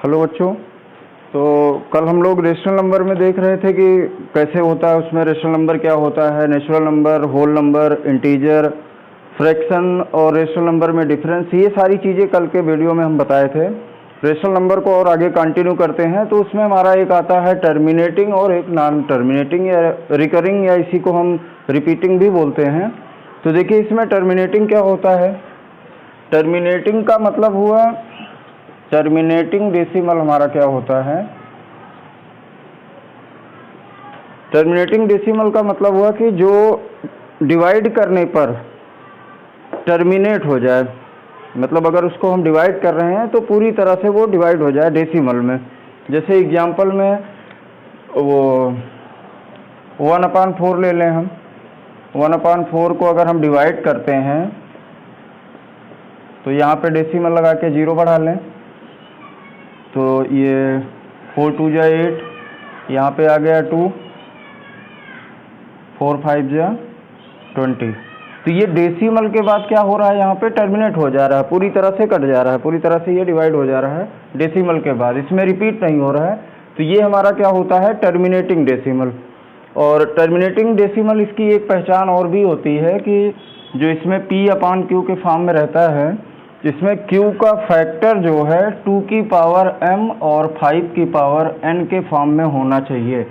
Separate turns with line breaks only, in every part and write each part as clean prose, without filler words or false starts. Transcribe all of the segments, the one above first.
Hello बच्चों। तो कल हम लोग रेशनल नंबर में देख रहे थे कि कैसे होता है, उसमें रेशनल नंबर क्या होता है, natural number, whole number, integer, fraction और रेशनल नंबर में डिफरेंस, ये सारी चीज़ें कल के वीडियो में हम बताए थे। रेशनल नंबर को और आगे कंटिन्यू करते हैं तो उसमें हमारा एक आता है टर्मिनेटिंग और एक नॉन टर्मिनेटिंग या रिकरिंग, या इसी को हम रिपीटिंग भी बोलते हैं। तो देखिए इसमें टर्मिनेटिंग क्या होता है। टर्मिनेटिंग का मतलब हुआ, टर्मिनेटिंग डेसिमल हमारा क्या होता है। टर्मिनेटिंग डेसिमल का मतलब हुआ कि जो डिवाइड करने पर टर्मिनेट हो जाए, मतलब अगर उसको हम डिवाइड कर रहे हैं तो पूरी तरह से वो डिवाइड हो जाए डेसिमल में। जैसे एग्जांपल में वो 1/4 ले लें हम। 1/4 को अगर हम डिवाइड करते हैं तो यहाँ पे डेसिमल लगा के 0 बढ़ा लें, तो ये 4 2 जा 8, यहाँ पे आ गया 2, 4 5 जा 20। तो ये डेसिमल के बाद क्या हो रहा है, यहाँ पे टर्मिनेट हो जा रहा है, पूरी तरह से कट जा रहा है, पूरी तरह से ये डिवाइड हो जा रहा है डेसिमल के बाद, इसमें रिपीट नहीं हो रहा है। तो ये हमारा क्या होता है, टर्मिनेटिंग डेसिमल। और टर्मिनेटिंग डेसिमल इसकी एक पहचान और भी होती है कि जो इसमें P/Q के फॉर्म में रहता है, इसमें Q का फैक्टर जो है 2 की पावर m और 5 की पावर n के फॉर्म में होना चाहिए।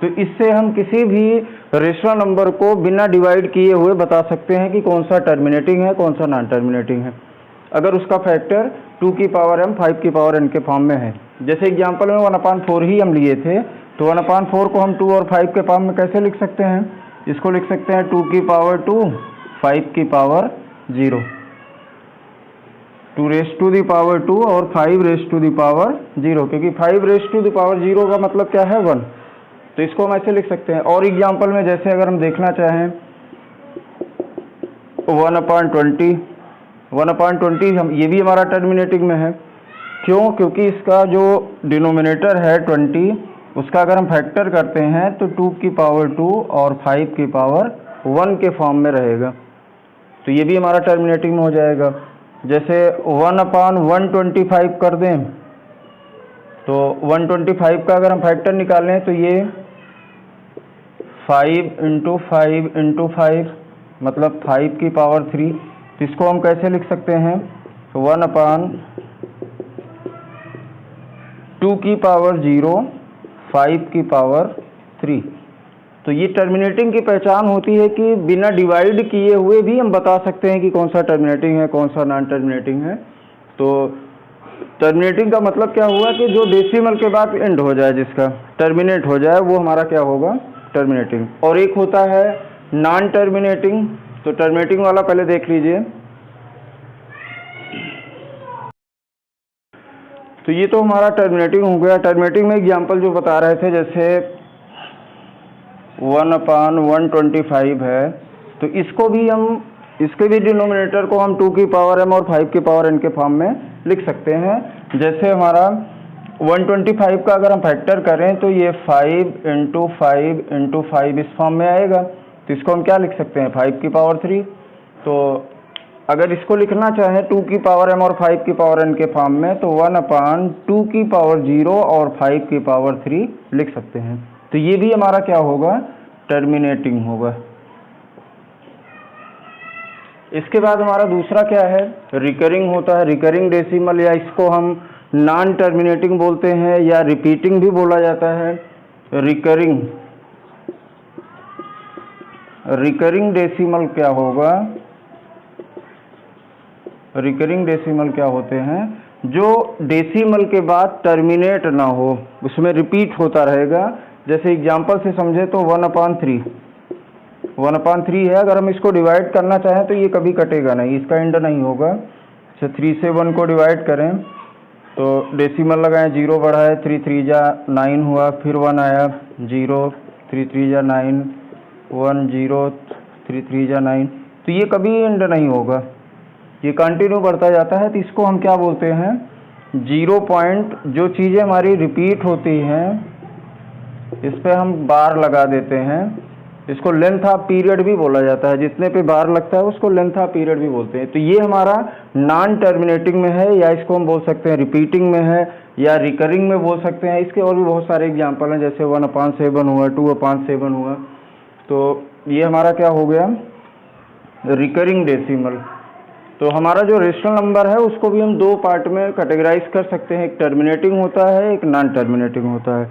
तो इससे हम किसी भी रेशनल नंबर को बिना डिवाइड किए हुए बता सकते हैं कि कौन सा टर्मिनेटिंग है, कौन सा नॉन टर्मिनेटिंग है, अगर उसका फैक्टर 2 की पावर m 5 की पावर n के फॉर्म में है। जैसे एग्जांपल में 1/4 ही हम लिए थे, तो 1/4 को हम 2 और 5 के फॉर्म में कैसे लिख सकते हैं, इसको लिख सकते हैं 2 की पावर 2 5 की power 0, 2 raise to the power 2 और 5 रेज़ टू दी पावर 0, क्योंकि 5 रेज़ टू दी पावर 0 का मतलब क्या है, 1। तो इसको हम ऐसे लिख सकते हैं। और एग्जांपल में जैसे अगर हम देखना चाहें 1/20 हम, ये भी हमारा टर्मिनेटिंग में है। क्यों? क्योंकि इसका जो डिनोमिनेटर है 20, उसका अगर हम फैक्टर करते हैं तो 2 की पावर 2 और 5 की पावर 1 के फॉर्म में रहेगा, तो ये भी हमारा टर्मिनेटिंग में हो जाएगा। जैसे 1/125 कर दें, तो 125 का अगर हम फैक्टर निकालें तो ये 5 × 5 × 5 मतलब 5 की पावर 3। तो इसको हम कैसे लिख सकते हैं, 1/2 की पावर 0 5 की पावर 3। तो ये टर्मिनेटिंग की पहचान होती है कि बिना डिवाइड किए हुए भी हम बता सकते हैं कि कौन सा टर्मिनेटिंग है, कौन सा नॉन टर्मिनेटिंग है। तो टर्मिनेटिंग का मतलब क्या हुआ कि जो डेसिमल के बाद एंड हो जाए, जिसका टर्मिनेट हो जाए, वो हमारा क्या होगा, टर्मिनेटिंग। और एक होता है नॉन टर्मिनेटिंग। तो टर्मिनेटिंग वाला पहले देख लीजिए। तो ये तो हमारा टर्मिनेटिंग हो गया। टर्मिनेटिंग में एग्जाम्पल जो बता रहे थे, जैसे 1/125 है, तो इसको भी हम, इसके भी डिनोमिनेटर को हम 2 की पावर m और 5 की पावर n के फॉर्म में लिख सकते हैं। जैसे हमारा 125 का अगर हम फैक्टर करें तो ये 5 × 5 × 5 इस फॉर्म में आएगा, तो इसको हम क्या लिख सकते हैं, 5 की पावर 3। तो अगर इसको लिखना चाहें 2 की पावर m और 5 की पावर n के फॉर्म में, तो 1/2 की पावर 0 और 5 की पावर 3 लिख सकते हैं। तो ये भी हमारा क्या होगा, टर्मिनेटिंग होगा। इसके बाद हमारा दूसरा क्या है, रिकरिंग होता है। रिकरिंग डेसिमल, या इसको हम नॉन टर्मिनेटिंग बोलते हैं या रिपीटिंग भी बोला जाता है। रिकरिंग डेसिमल क्या होगा, रिकरिंग डेसिमल क्या होते हैं, जो डेसिमल के बाद टर्मिनेट ना हो, उसमें रिपीट होता रहेगा। जैसे एग्जांपल से समझे तो 1/3 है, अगर हम इसको डिवाइड करना चाहें तो ये कभी कटेगा नहीं, इसका एंड नहीं होगा। अच्छा, 3 से 1 को डिवाइड करें तो डेसिमल लगाएं, 0 बढ़ाए, 3 3 जा 9 हुआ, फिर 1 आया, 0 3 3 जा 9 1 0 3 3 जा 9। तो ये कभी एंड नहीं होगा, ये कंटिन्यू बढ़ता जाता है। तो इसको हम क्या बोलते हैं, 0 पॉइंट। जो चीज़ें हमारी रिपीट होती हैं इस पे हम बार लगा देते हैं, इसको लेंथ ऑफ पीरियड भी बोला जाता है। जितने पे बार लगता है उसको लेंथ ऑफ पीरियड भी बोलते हैं। तो ये हमारा नॉन टर्मिनेटिंग में है, या इसको हम बोल सकते हैं रिपीटिंग में है, या रिकरिंग में बोल सकते हैं। इसके और भी बहुत सारे एग्जाम्पल हैं, जैसे 1/7 हुआ, 2/7 हुआ। तो ये हमारा क्या हो गया, रिकरिंग डेसिमल। तो हमारा जो रेशनल नंबर है उसको भी हम दो पार्ट में कैटेगराइज कर सकते हैं, एक टर्मिनेटिंग होता है, एक नॉन टर्मिनेटिंग होता है।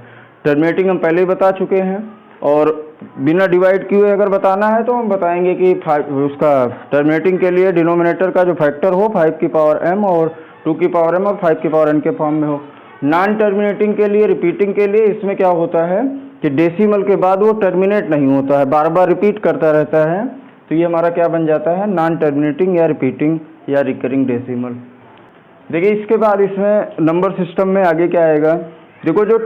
टर्मिनेटिंग हम पहले ही बता चुके हैं, और बिना डिवाइड किए अगर बताना है तो हम बताएंगे कि उसका टर्मिनेटिंग के लिए डिनोमिनेटर का जो फैक्टर हो 5 की पावर m और 2 की पावर m और 5 की पावर n के फॉर्म में हो। नॉन टर्मिनेटिंग के लिए, रिपीटिंग के लिए, इसमें क्या होता है कि डेसिमल के बाद वो टर्मिनेट नहीं होता है, बार बार रिपीट करता रहता है। तो ये हमारा क्या बन जाता है, नॉन टर्मिनेटिंग या रिपीटिंग या रिकरिंग डेसिमल। देखिए इसके बाद इसमें नंबर सिस्टम में आगे क्या आएगा, देखो जो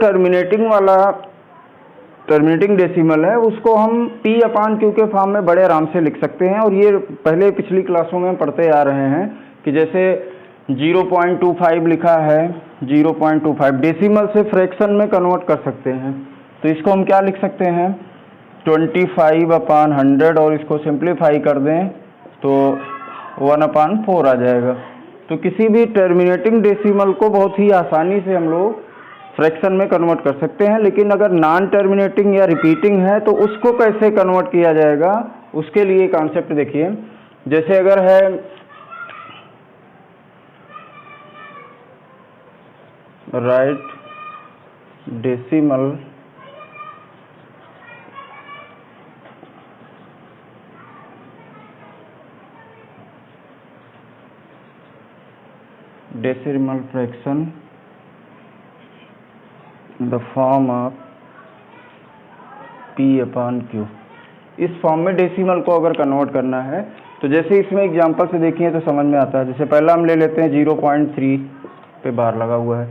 टर्मिनेटिंग डेसिमल है उसको हम P/Q के फॉर्म में बड़े आराम से लिख सकते हैं। और ये पहले पिछली क्लासों में हम पढ़ते आ रहे हैं कि जैसे 0.25 लिखा है, 0.25 डेसिमल से फ्रैक्शन में कन्वर्ट कर सकते हैं। तो इसको हम क्या लिख सकते हैं, 25/100, और इसको सिंप्लीफाई कर दें तो 1/4 आ जाएगा। तो किसी भी टर्मिनेटिंग डेसिमल को बहुत ही आसानी से हम लोग फ्रैक्शन में कन्वर्ट कर सकते हैं। लेकिन अगर नॉन टर्मिनेटिंग या रिपीटिंग है तो उसको कैसे कन्वर्ट किया जाएगा, उसके लिए कॉन्सेप्ट देखिए। जैसे अगर है right decimal fraction the form of P/Q। इस फॉर्म में डेसिमल को अगर कन्वर्ट करना है तो जैसे इसमें एग्जांपल से देखिए तो समझ में आता है। जैसे पहला हम ले लेते हैं 0.3 पे बार लगा हुआ है।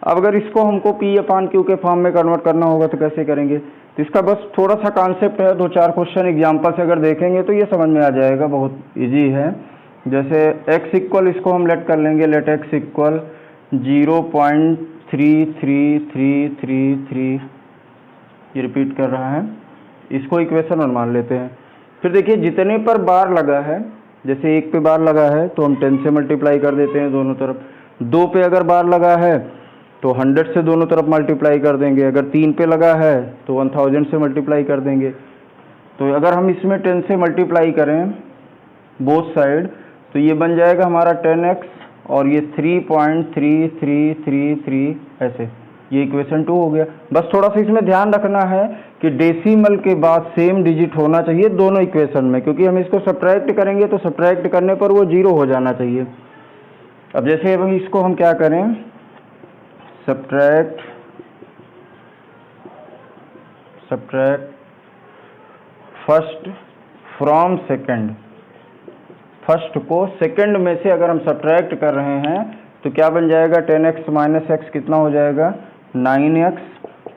अब अगर इसको हमको P/Q के फॉर्म में कन्वर्ट करना होगा तो कैसे करेंगे, तो इसका बस थोड़ा सा कॉन्सेप्ट है, 2-4 क्वेश्चन एग्जाम्पल से अगर देखेंगे तो ये समझ में आ जाएगा, बहुत ईजी है। जैसे x इक्वल, इसको हम लेट कर लेंगे, लेट x इक्वल 0.33333, ये रिपीट कर रहा है, इसको इक्वेशन 1 मान लेते हैं। फिर देखिए जितने पर बार लगा है, जैसे 1 पे बार लगा है तो हम 10 से मल्टीप्लाई कर देते हैं दोनों तरफ। 2 पे अगर बार लगा है तो 100 से दोनों तरफ मल्टीप्लाई कर देंगे। अगर 3 पे लगा है तो 1000 से मल्टीप्लाई कर देंगे। तो अगर हम इसमें 10 से मल्टीप्लाई करें बोथ साइड तो ये बन जाएगा हमारा 10x, और ये 3.3333 ऐसे, ये इक्वेशन 2 हो गया। बस थोड़ा सा इसमें ध्यान रखना है कि डेसिमल के बाद सेम डिजिट होना चाहिए दोनों इक्वेशन में, क्योंकि हम इसको सब्ट्रैक्ट करेंगे तो सब्ट्रैक्ट करने पर वो 0 हो जाना चाहिए। अब जैसे अभी इसको हम क्या करें, subtract first from second, first को सेकंड में से अगर हम सब्ट्रैक्ट कर रहे हैं तो क्या बन जाएगा, 10x माइनस x कितना हो जाएगा, 9x,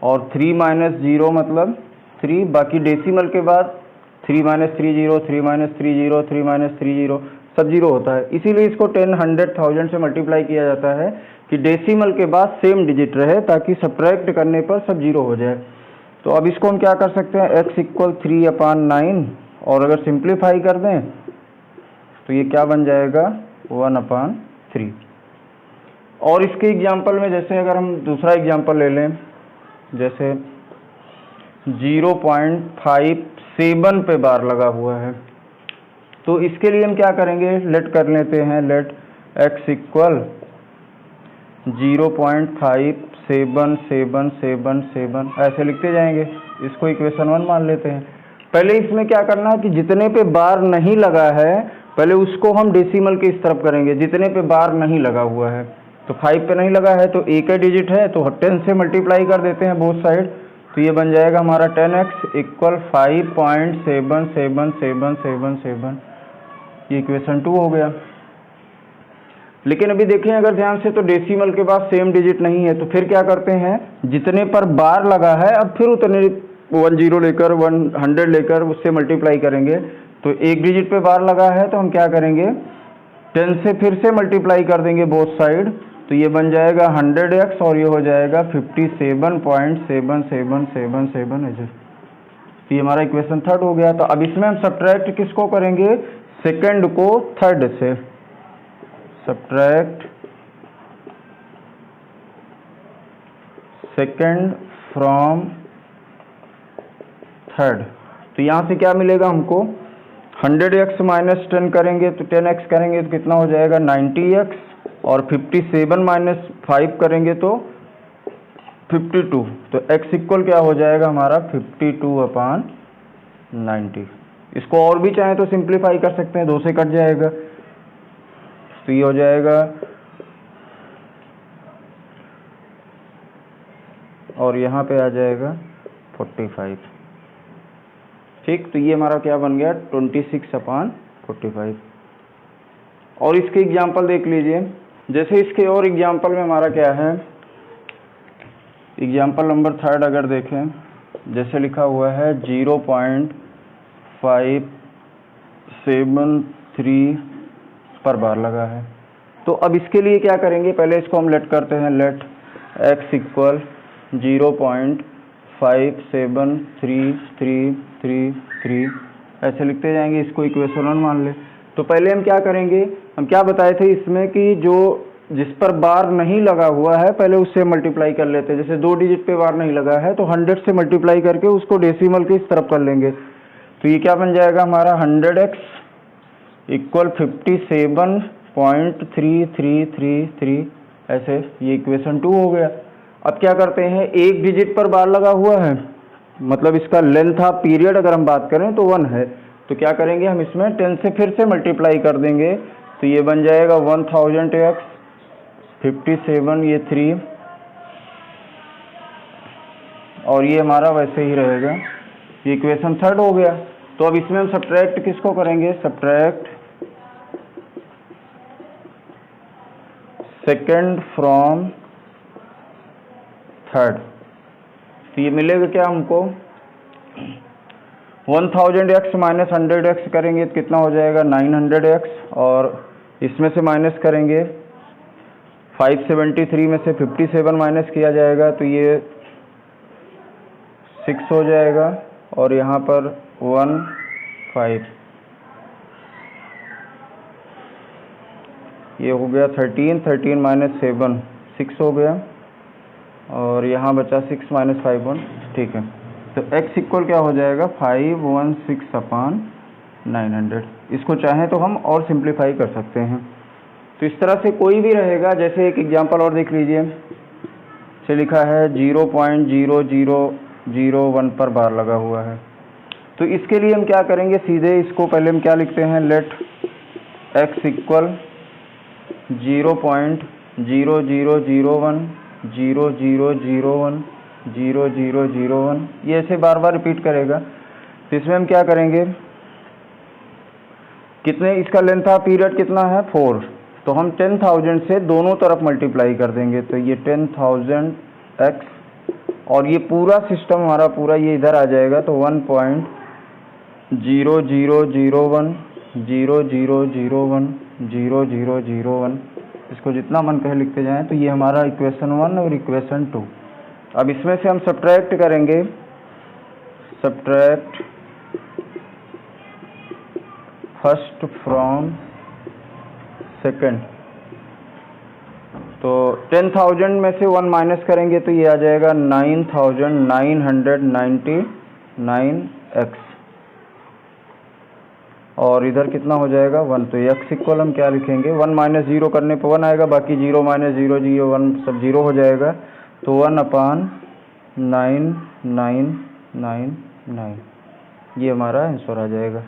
और 3 माइनस 0 मतलब 3, बाकी डेसिमल के बाद 3 माइनस 3 0, 3 माइनस 3 0, 3 माइनस 3 0, सब 0 होता है। इसीलिए इसको 10, 100, 1000 से मल्टीप्लाई किया जाता है कि डेसिमल के बाद सेम डिजिट रहे, ताकि सब्ट्रैक्ट करने पर सब 0 हो जाए। तो अब इसको हम क्या कर सकते हैं, x इक्वल 3/9, और अगर सिंप्लीफाई कर दें तो ये क्या बन जाएगा, 1/3। और इसके एग्जाम्पल में जैसे अगर हम दूसरा एग्जाम्पल ले लें, जैसे 0.57 पे बार लगा हुआ है, तो इसके लिए हम क्या करेंगे, लेट कर लेते हैं, लेट x इक्वल 0.577777, ऐसे लिखते जाएंगे, इसको इक्वेशन 1 मान लेते हैं। पहले इसमें क्या करना है कि जितने पे बार नहीं लगा है पहले उसको हम डेसिमल के इस तरफ करेंगे, जितने पे बार नहीं लगा हुआ है। तो 5 पे नहीं लगा है तो एक ही डिजिट है तो 10 से मल्टीप्लाई कर देते हैं बोथ साइड, तो ये बन जाएगा हमारा 10x इक्वल 5.77777, ये इक्वेशन 2 हो गया। लेकिन अभी देखें अगर ध्यान से तो डेसिमल के बाद सेम डिजिट नहीं है, तो फिर क्या करते हैं, जितने पर बार लगा है अब फिर उतने 10 लेकर 100 लेकर उससे मल्टीप्लाई करेंगे। तो एक डिजिट पे बार लगा है तो हम क्या करेंगे, 10 से फिर से मल्टीप्लाई कर देंगे बोथ साइड, तो ये बन जाएगा 100x, और ये हो जाएगा 57.7777 ऐसे। तो ये हमारा इक्वेशन 3 हो गया। तो अब इसमें हम सब्ट्रैक्ट किसको करेंगे, सेकंड को थर्ड से, सब्ट्रैक्ट सेकेंड फ्रॉम थर्ड। तो यहाँ से क्या मिलेगा हमको, 100x माइनस 10 करेंगे तो 10x करेंगे तो कितना हो जाएगा 90x, और 57 माइनस 5 करेंगे तो 52। तो x इक्वल क्या हो जाएगा हमारा 52/90। इसको और भी चाहे तो सिंप्लीफाई कर सकते हैं, 2 से कट जाएगा तो ये हो जाएगा, और यहाँ पे आ जाएगा 45। ठीक, तो ये हमारा क्या बन गया 26/45। और इसके एग्जाम्पल देख लीजिए, जैसे इसके और एग्जाम्पल में हमारा क्या है, एग्जाम्पल नंबर 3 अगर देखें, जैसे लिखा हुआ है 0.573 पर बार लगा है। तो अब इसके लिए क्या करेंगे, पहले इसको हम लेट करते हैं, लेट x इक्वल 0.57333 ऐसे लिखते जाएंगे, इसको इक्वेशन 1 मान ले। तो पहले हम क्या करेंगे, हम क्या बताए थे इसमें कि जो जिस पर बार नहीं लगा हुआ है पहले उससे मल्टीप्लाई कर लेते हैं। जैसे 2 डिजिट पे बार नहीं लगा है तो 100 से मल्टीप्लाई करके उसको डेसिमल के इस तरफ कर लेंगे। तो ये क्या बन जाएगा हमारा 100x इक्वल 57.3333 ऐसे, ये इक्वेशन 2 हो गया। अब क्या करते हैं, एक डिजिट पर बार लगा हुआ है, मतलब इसका लेंथ ऑफ पीरियड अगर हम बात करें तो 1 है, तो क्या करेंगे हम इसमें 10 से फिर से मल्टीप्लाई कर देंगे। तो ये बन जाएगा 1000x 57, ये 3, और ये हमारा वैसे ही रहेगा, ये इक्वेशन 3 हो गया। तो अब इसमें हम सब्ट्रैक्ट किसको करेंगे, सब्ट्रैक्ट सेकेंड फ्रॉम थर्ड। तो ये मिलेगा क्या हमको, 1000x माइनस 100x करेंगे तो कितना हो जाएगा 900x, और इसमें से माइनस करेंगे 573 में से 57 माइनस किया जाएगा तो ये 6 हो जाएगा, और यहाँ पर 1 5, ये हो गया 13 माइनस 7 6 हो गया, और यहाँ बचा 6 माइनस 5 1। ठीक है, तो x इक्वल क्या हो जाएगा 516/900। इसको चाहें तो हम और सिंप्लीफाई कर सकते हैं। तो इस तरह से कोई भी रहेगा। जैसे एक एग्जांपल और देख लीजिए, से लिखा है 0.0001 पर बार लगा हुआ है। तो इसके लिए हम क्या करेंगे, सीधे इसको पहले हम क्या लिखते हैं, लेट x इक्वल 0.0001 0001 0001, ये ऐसे बार बार रिपीट करेगा। तो इसमें हम क्या करेंगे, कितने, इसका लेंथ ऑफ पीरियड कितना है 4, तो हम 10,000 से दोनों तरफ मल्टीप्लाई कर देंगे। तो ये 10,000x, और ये पूरा सिस्टम हमारा पूरा ये इधर आ जाएगा, तो 1.0001 0001 0001, इसको जितना मन कहे लिखते जाएं। तो ये हमारा इक्वेशन 1 और इक्वेशन 2। अब इसमें से हम सब्ट्रैक्ट करेंगे, सब्ट्रैक्ट फर्स्ट फ्रॉम सेकंड। तो 10,000 में से 1 माइनस करेंगे तो ये आ जाएगा 9,999x, और इधर कितना हो जाएगा 1। तो x इक्वल हम क्या लिखेंगे, 1 माइनस 0 करने पर 1 आएगा, बाकी 0 माइनस 0 0 1 सब 0 हो जाएगा। तो 1/9999, ये हमारा आंसर आ जाएगा।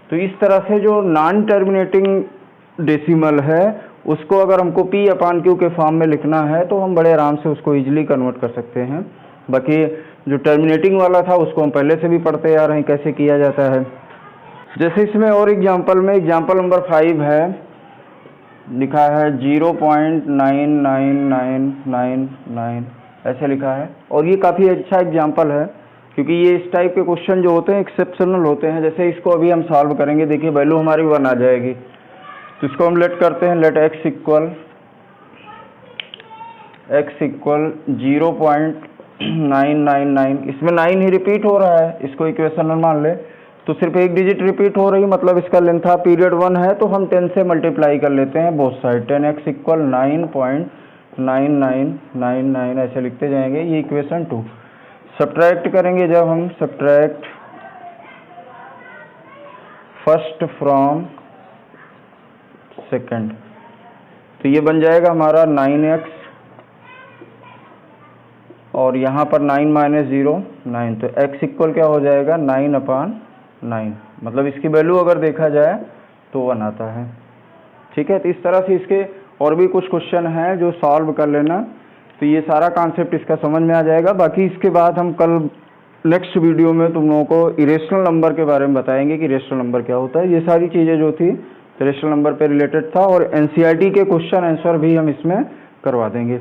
तो इस तरह से जो नॉन टर्मिनेटिंग डेसिमल है उसको अगर हमको p/q के फॉर्म में लिखना है तो हम बड़े आराम से उसको इजीली कन्वर्ट कर सकते हैं। बाकी जो टर्मिनेटिंग वाला था उसको हम पहले से भी पढ़ते आ रहे हैं कैसे किया जाता है। जैसे इसमें और एग्जांपल में एग्जांपल नंबर 5 है, लिखा है 0.99999 ऐसे लिखा है, और ये काफ़ी अच्छा एग्जांपल है क्योंकि ये इस टाइप के क्वेश्चन जो होते हैं एक्सेप्शनल होते हैं। जैसे इसको अभी हम सॉल्व करेंगे, देखिए वैल्यू हमारी 1 आ जाएगी। तो इसको हम लेट करते हैं, लेट x इक्वल 0.999, इसमें 9 ही रिपीट हो रहा है, इसको इक्वेशन में मान ले तो सिर्फ एक डिजिट रिपीट हो रही है, मतलब इसका लेंथ ऑफ पीरियड 1 है, तो हम 10 से मल्टीप्लाई कर लेते हैं बोथ साइड। 10x इक्वल 9999 ऐसे लिखते जाएंगे। ये इक्वेशन 2। सब्ट्रैक्ट करेंगे जब हम, सब्ट्रैक्ट फर्स्ट फ्रॉम सेकंड, तो ये बन जाएगा हमारा 9x और यहाँ पर 9 माइनस 0 9, तो x इक्वल क्या हो जाएगा 9/9। मतलब इसकी वैल्यू अगर देखा जाए तो 1 आता है। ठीक है, तो इस तरह से इसके और भी कुछ क्वेश्चन हैं जो सॉल्व कर लेना, तो ये सारा कॉन्सेप्ट इसका समझ में आ जाएगा। बाकी इसके बाद हम कल नेक्स्ट वीडियो में तुम लोगों को इरेशनल नंबर के बारे में बताएंगे कि इरेशनल नंबर क्या होता है। ये सारी चीज़ें जो थी इरेशनल नंबर पे रिलेटेड था, और एनसीईआरटी के क्वेश्चन आंसर भी हम इसमें करवा देंगे।